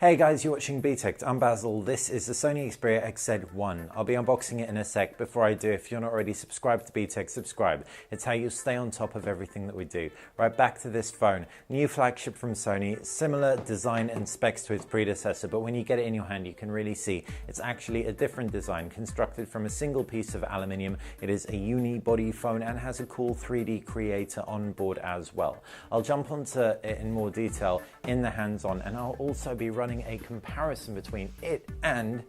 Hey guys, you're watching BTech. I'm Basil. This is the Sony Xperia XZ1. I'll be unboxing it in a sec. Before I do, if you're not already subscribed to BTech, subscribe. It's how you stay on top of everything that we do. Right, back to this phone. New flagship from Sony, similar design and specs to its predecessor, but when you get it in your hand, you can really see it's actually a different design, constructed from a single piece of aluminium. It is a uni-body phone and has a cool 3D creator on board as well. I'll jump onto it in more detail in the hands-on, and I'll also be running a comparison between it and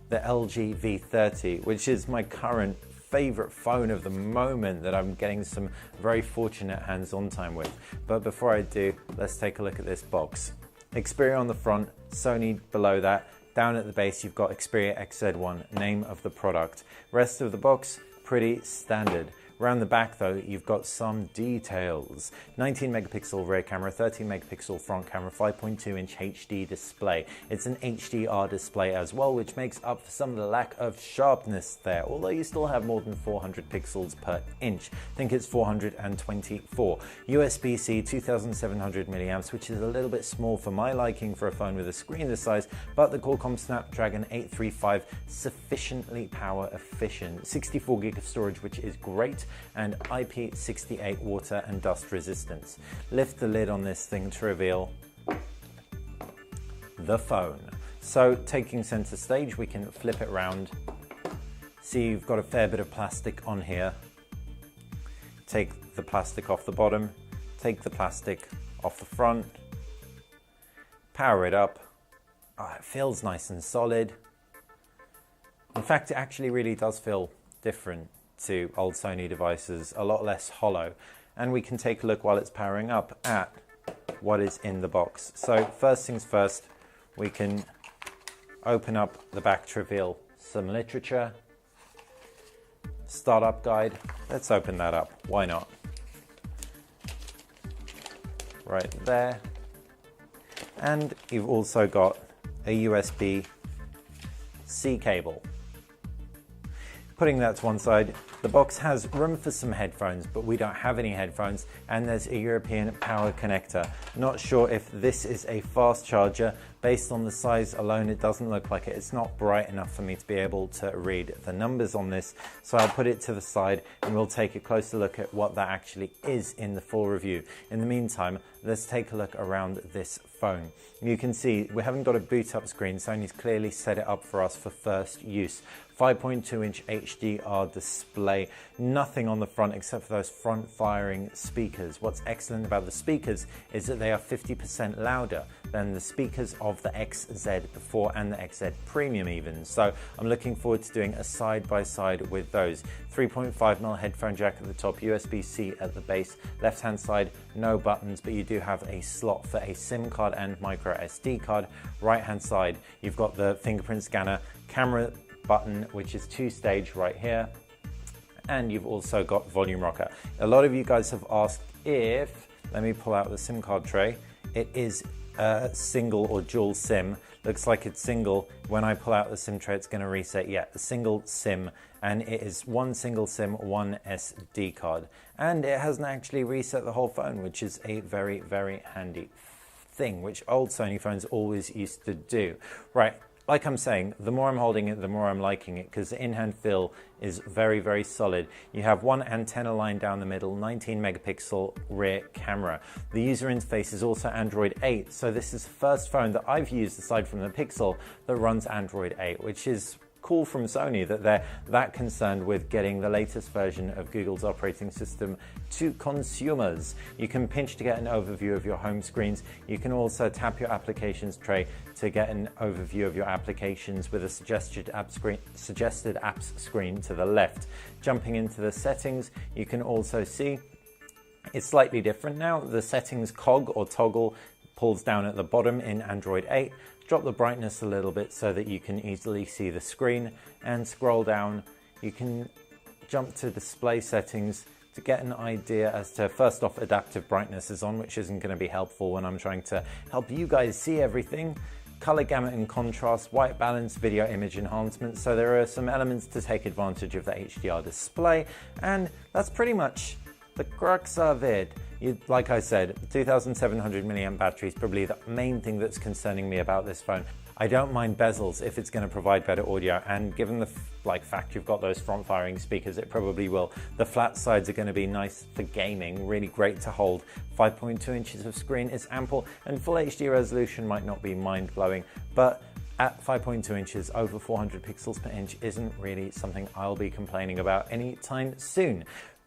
the LG V30, which is my current favorite phone of the moment that I'm getting some very fortunate hands-on time with. But before I do, let's take a look at this box. Xperia on the front, Sony below that. Down at the base, you've got Xperia XZ1, name of the product. Rest of the box, pretty standard. Around the back though, you've got some details. 19 megapixel rear camera, 13 megapixel front camera, 5.2 inch HD display. It's an HDR display as well, which makes up for some of the lack of sharpness there, although you still have more than 400 pixels per inch. I think it's 424. USB-C 2700 milliamps, which is a little bit small for my liking for a phone with a screen this size, but the Qualcomm Snapdragon 835 sufficiently power efficient. 64 gig of storage, which is great, and IP68 water and dust resistance. Lift the lid on this thing to reveal the phone. So taking center stage, we can flip it around. See, you've got a fair bit of plastic on here. Take the plastic off the bottom, take the plastic off the front, power it up. Oh, it feels nice and solid. In fact, it actually really does feel different to old Sony devices, a lot less hollow. And we can take a look while it's powering up at what is in the box. So first things first, we can open up the back to reveal some literature. Startup guide, let's open that up, why not? Right there. And you've also got a USB-C cable. Putting that to one side, the box has room for some headphones, but we don't have any headphones, and there's a European power connector. Not sure if this is a fast charger. Based on the size alone, it doesn't look like it. It's not bright enough for me to be able to read the numbers on this, so I'll put it to the side and we'll take a closer look at what that actually is in the full review. In the meantime, let's take a look around this phone. You can see we haven't got a boot up screen. Sony's clearly set it up for us for first use. 5.2 inch HDR display, nothing on the front except for those front firing speakers. What's excellent about the speakers is that they are 50% louder than the speakers of the XZ before and the XZ Premium even. So I'm looking forward to doing a side-by-side with those. 3.5mm headphone jack at the top, USB-C at the base. Left hand side, no buttons, but you do have a slot for a SIM card and micro SD card. Right hand side, you've got the fingerprint scanner, camera button, which is two-stage right here, and you've also got volume rocker. A lot of you guys have asked if, let me pull out the SIM card tray, it is a single or dual SIM. Looks like it's single. When I pull out the SIM tray, it's going to reset. Yeah, a single SIM, and it is one single SIM, one SD card, and it hasn't actually reset the whole phone, which is a very, very handy thing, which old Sony phones always used to do. Right. Like I'm saying, the more I'm holding it, the more I'm liking it, because the in-hand feel is very, very solid. You have one antenna line down the middle, 19 megapixel rear camera. The user interface is also Android 8, so this is the first phone that I've used, aside from the Pixel, that runs Android 8, which is cool from Sony that they're that concerned with getting the latest version of Google's operating system to consumers. You can pinch to get an overview of your home screens. You can also tap your applications tray to get an overview of your applications with a suggested apps screen to the left. Jumping into the settings, you can also see it's slightly different now. The settings cog or toggle pulls down at the bottom in Android 8. Drop the brightness a little bit so that you can easily see the screen, and scroll down. You can jump to display settings to get an idea as to, first off, adaptive brightness is on, which isn't going to be helpful when I'm trying to help you guys see everything. Color gamut and contrast, white balance, video image enhancement. So there are some elements to take advantage of the HDR display, and that's pretty much The crux of it, like I said, 2,700 milliamp battery is probably the main thing that's concerning me about this phone. I don't mind bezels if it's going to provide better audio, and given the fact you've got those front-firing speakers, it probably will. The flat sides are going to be nice for gaming, really great to hold. 5.2 inches of screen is ample, and full HD resolution might not be mind-blowing, but at 5.2 inches, over 400 pixels per inch isn't really something I'll be complaining about anytime soon.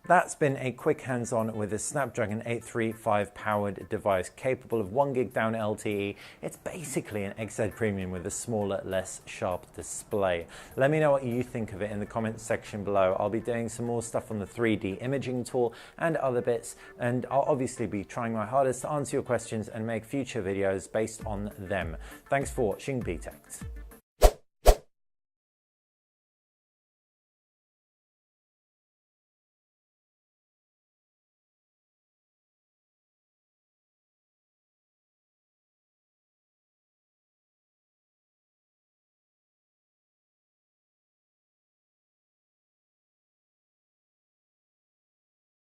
That's been a quick hands-on with a Snapdragon 835 powered device capable of 1 gig down LTE. It's basically an XZ Premium with a smaller, less sharp display. Let me know what you think of it in the comments section below. I'll be doing some more stuff on the 3D imaging tool and other bits, and I'll obviously be trying my hardest to answer your questions and make future videos based on them. Thanks for watching BTech.